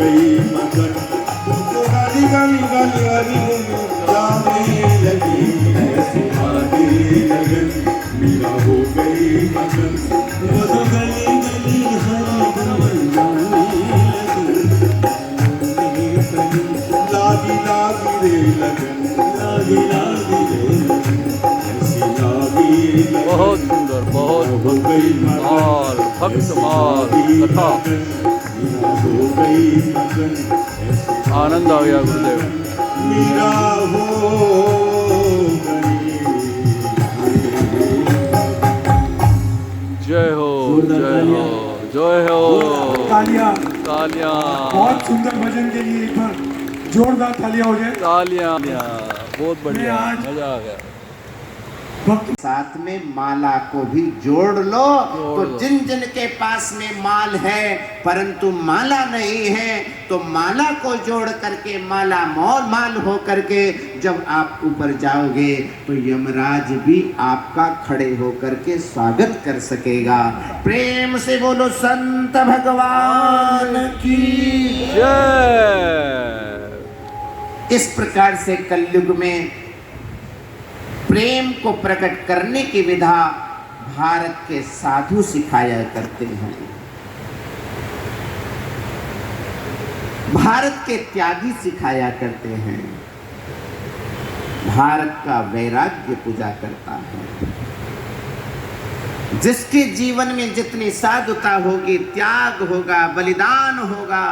गई मगन, तुमको गाली गाली गाली गाली जाने लगी, ऐसी आगे लगन मीरा हो गई मगन, वो तो गली गली हर गमन जाने लगी, लागी लागी रे लगन, लागी लागी रे लगन, ऐसी लागी लगन। बहुत सुंदर, बहुत माल भक्त माल कथा, आनंद आ गया गुरुदेव। मीरा हो जय हो जय हो जय हो। तालियां तालियां, बहुत सुंदर भजन के लिए एक बार जोरदार तालियां हो जाए। तालियां, बहुत बढ़िया, मजा आ गया। साथ में माला को भी जोड़ लो तो जिन जिन के पास में माल है परंतु माला नहीं है, तो माला को जोड़ करके माला माल हो करके जब आप ऊपर जाओगे तो यमराज भी आपका खड़े होकर के स्वागत कर सकेगा। प्रेम से बोलो संत भगवान की जय। इस प्रकार से कलयुग में प्रेम को प्रकट करने की विधा भारत के साधु सिखाया करते हैं। भारत के त्यागी सिखाया करते हैं। भारत का वैराग्य पूजा करता है। जिसके जीवन में जितनी साधुता होगी, त्याग होगा, बलिदान होगा,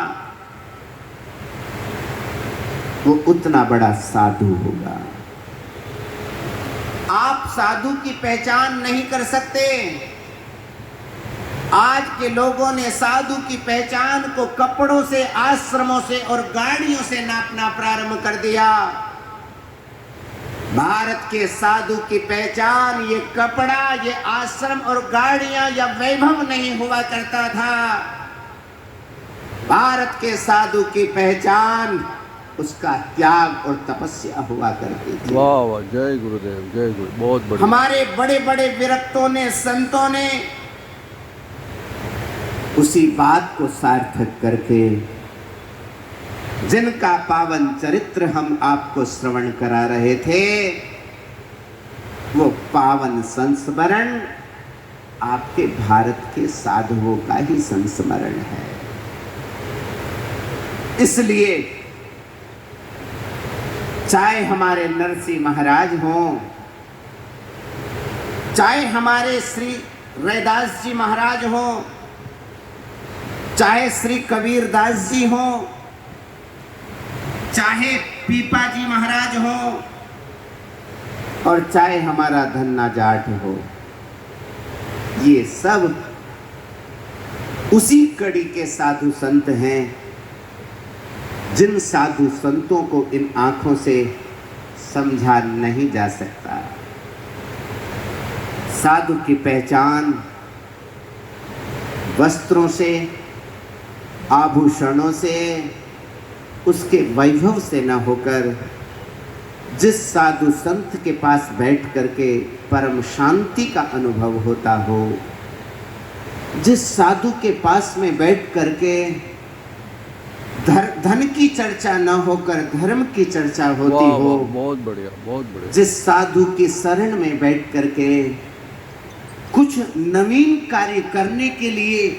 वो उतना बड़ा साधु होगा। आप साधु की पहचान नहीं कर सकते। आज के लोगों ने साधु की पहचान को कपड़ों से, आश्रमों से और गाड़ियों से नापना प्रारंभ कर दिया। भारत के साधु की पहचान ये कपड़ा, ये आश्रम और गाड़ियां या वैभव नहीं हुआ करता था। भारत के साधु की पहचान उसका त्याग और तपस्या हुआ करती थी। वाह वाह, जय गुरुदेव, जय गुरु, बहुत बढ़िया। हमारे बड़े बड़े विरक्तों ने, संतों ने उसी बात को सार्थक करके जिनका पावन चरित्र हम आपको श्रवण करा रहे थे, वो पावन संस्मरण आपके भारत के साधुओं का ही संस्मरण है। इसलिए चाहे हमारे नरसिंह महाराज हों, चाहे हमारे श्री रैदास जी महाराज हों, चाहे श्री कबीरदास जी हों, चाहे पीपा जी महाराज हो, और चाहे हमारा धन्ना जाट हो, ये सब उसी कड़ी के साधु संत हैं। जिन साधु संतों को इन आंखों से समझा नहीं जा सकता। साधु की पहचान वस्त्रों से, आभूषणों से, उसके वैभव से न होकर जिस साधु संत के पास बैठ करके परम शांति का अनुभव होता हो, जिस साधु के पास में बैठ करके धन की चर्चा न होकर धर्म की चर्चा होती हो, बहुत बढ़िया, बहुत बढ़िया। जिस साधु की शरण में बैठ करके कुछ नवीन कार्य करने के लिए,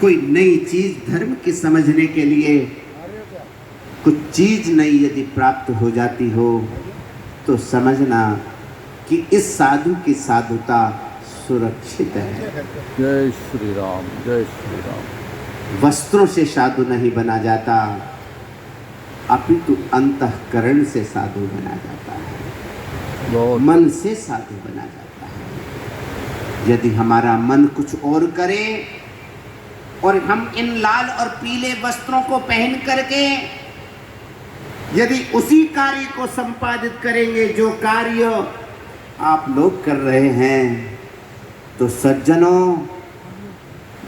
कोई नई चीज धर्म की समझने के लिए कुछ चीज नई यदि प्राप्त हो जाती हो, तो समझना कि इस साधु की साधुता सुरक्षित है। जय श्री राम, जय श्री राम। वस्त्रों से साधु नहीं बना जाता, अपितु अंतःकरण से साधु बना जाता है, मन से साधु बना जाता है। यदि हमारा मन कुछ और करे और हम इन लाल और पीले वस्त्रों को पहन करके यदि उसी कार्य को संपादित करेंगे जो कार्य आप लोग कर रहे हैं, तो सज्जनों,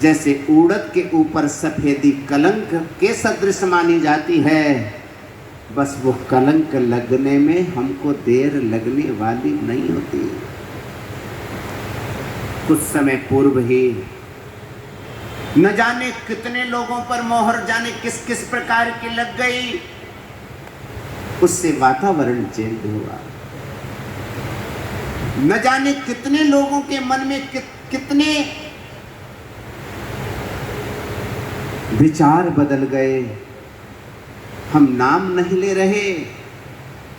जैसे उड़द के ऊपर सफेदी कलंक के सदृश मानी जाती है, बस वो कलंक लगने में हमको देर लगने वाली नहीं होती। कुछ समय पूर्व ही न जाने कितने लोगों पर मोहर जाने किस किस प्रकार की लग गई, उससे वातावरण चेंज हुआ। न जाने कितने लोगों के मन में कितने विचार बदल गए। हम नाम नहीं ले रहे,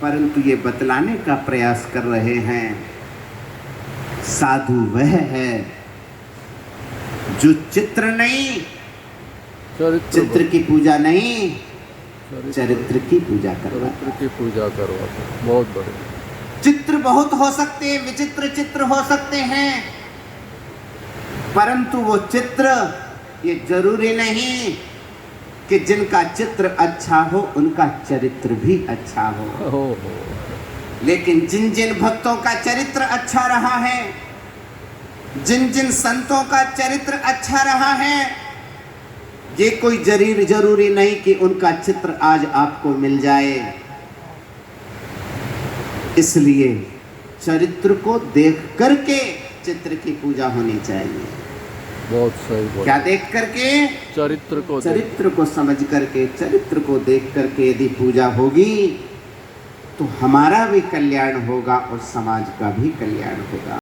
परंतु ये बतलाने का प्रयास कर रहे हैं, साधु वह है जो चित्र नहीं, चित्र की पूजा नहीं, चरित्र की पूजा करवाता। चरित्र की पूजा करवाता। बहुत बढ़िया। चित्र बहुत हो सकते हैं, विचित्र चित्र हो सकते हैं, परंतु वो चित्र ये जरूरी नहीं कि जिनका चित्र अच्छा हो उनका चरित्र भी अच्छा हो। लेकिन जिन जिन भक्तों का चरित्र अच्छा रहा है, जिन जिन संतों का चरित्र अच्छा रहा है, ये कोई जरूरी नहीं कि उनका चित्र आज आपको मिल जाए। इसलिए चरित्र को देख करके चित्र की पूजा होनी चाहिए। बहुत सही बोला। क्या देख करके? चरित्र को समझ करके, चरित्र को देख करके यदि पूजा होगी तो हमारा भी कल्याण होगा और समाज का भी कल्याण होगा।